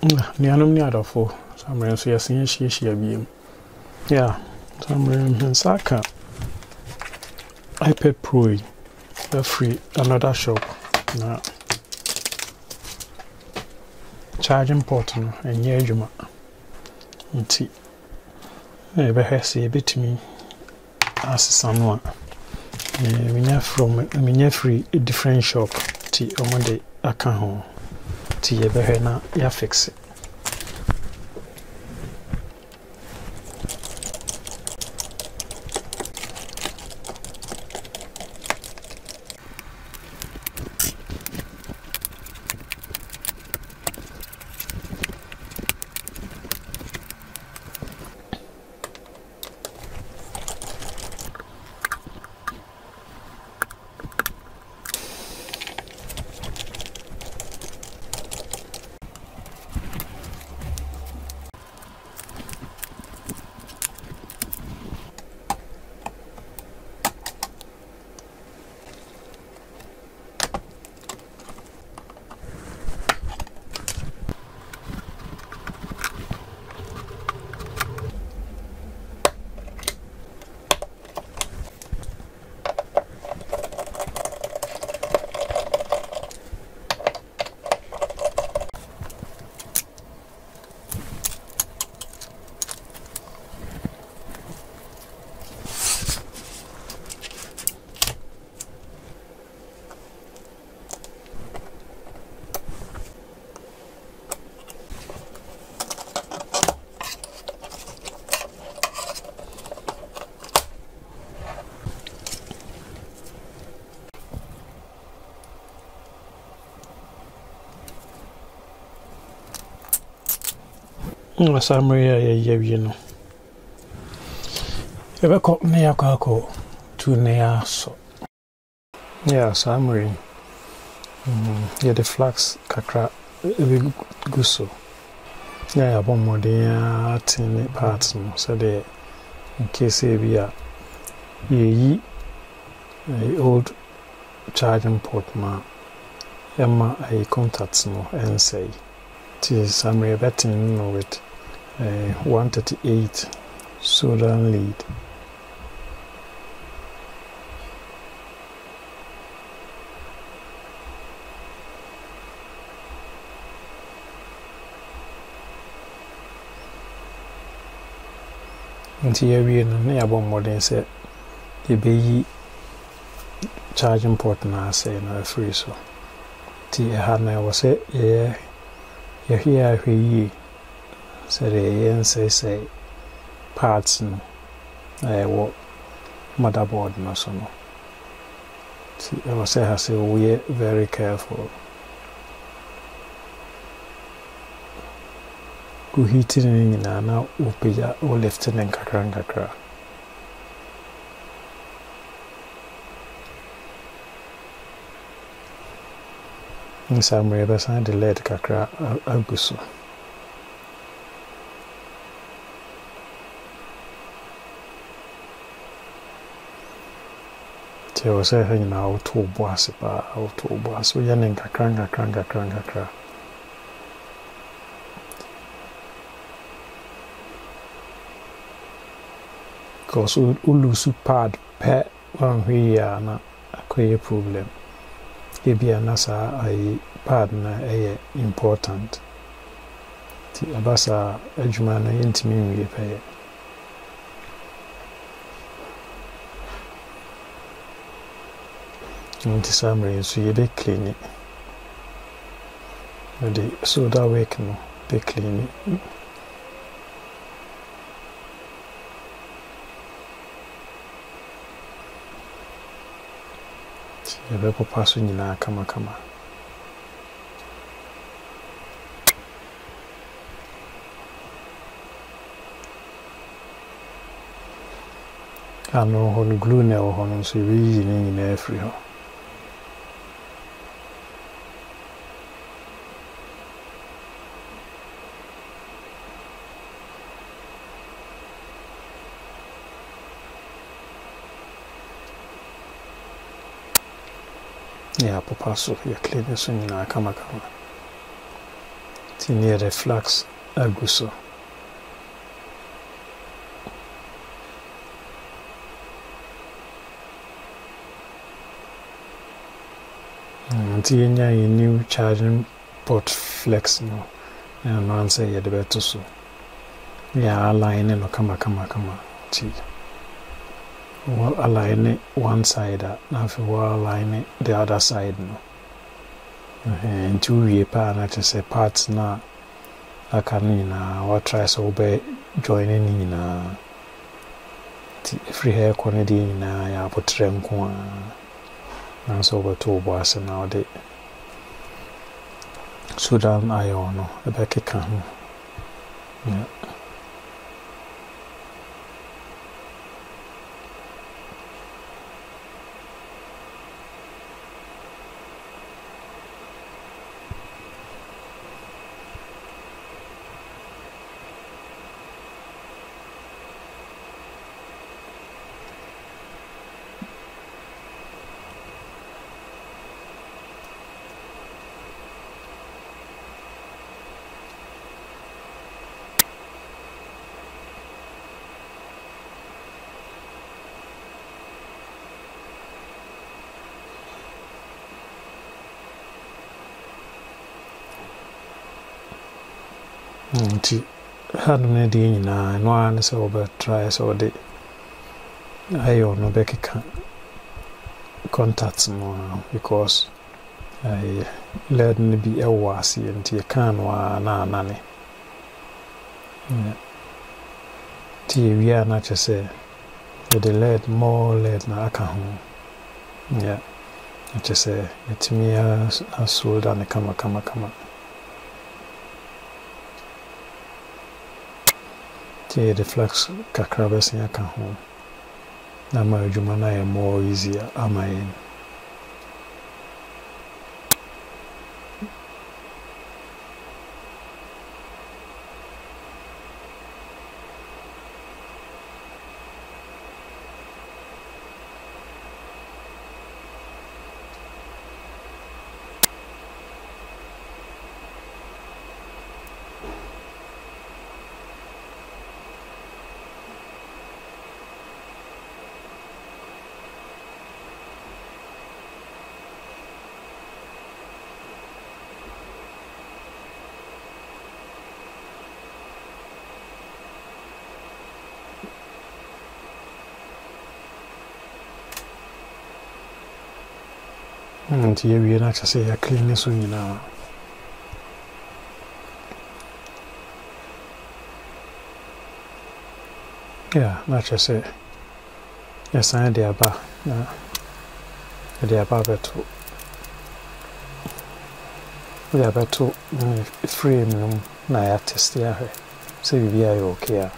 Nianum ni adofo samre so yasin hie biem. Yeah, samre saka iPad Pro free another shop na charging port no enye adwuma. Nti be hese betimi asesa no a free a different shop ti omode aka ho ti ye be na ya fix it. Summary you know. Ever caught me a caco to near so. Yeah, summary. Yeah, the flax kakra guso. Yeah, one more day tin parts so the in case we are ye old charging port ma Emma a contacts no and say tis summary betting no with 138 solar lead. Until we no near one more than said the be charging port na say no free so. T had na was it yeah here we say say parts no what motherboard no so no. I was say we very careful. Go heating in na upeja or lifting and kakra. In some way, beside the lead kakra aguso. Te was saying now to boss we yanning kakra. Because we lose pad pet one we are not a problem. Maybe another a partner important. The abasa ejumana intimi we pay. In the summary, so you be clean it. The soda wake no be clean it. You better pass in na kama. I know how to glue now, how so we in every ho. Yeah, papa so you clean this in na kama. near the flax aguso. Tinya a new charging port flex no and answer ya the better so. Yeah, align no kama T. Well, align it one side, now if you align it the other side no. And two year pan just say parts na akanina or try so be joining in free hair quantity na ya potrem kwa na so over two boys now de Sudan iron no ebeke ka ho yeah. Had made in one so over try so the I on no back contacts more because I let me be a wasi and you can na nanny. We are not just say with the lead more lead na aka yeah. I just say it's me as sold and kama. The flex kakrabes in aka home. Na my jumana more easier am I in. And here we are actually say a cleanness now. Yeah, not just say yes, I did about the above to the about to frame na test here. So we are okay.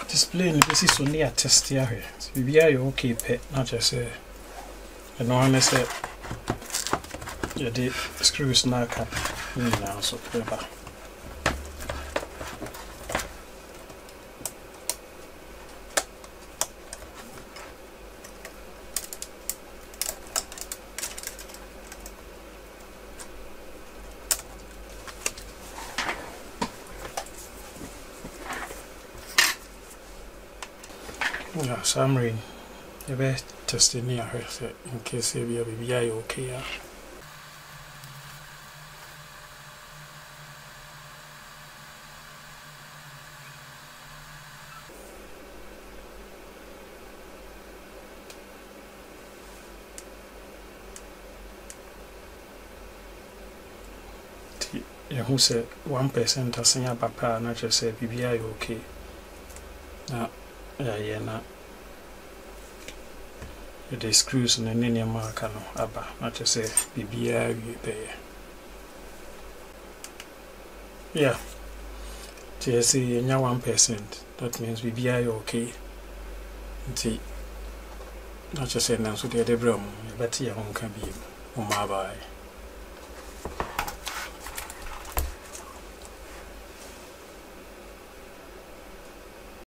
Display this is only a test here. So we are okay pet, not just a normal set. Yeah, the screws now cut now so clever. Yeah, summary. You better test it near her in case we are okay. who say 1% as in your papa, not just say BBI okay. Now, yeah, the screws and the linear marker, no, abba, not just say BBI there. Yeah, just say 1%, that means BBI okay. Not just say, now, so the other room, but your home can be on my bye.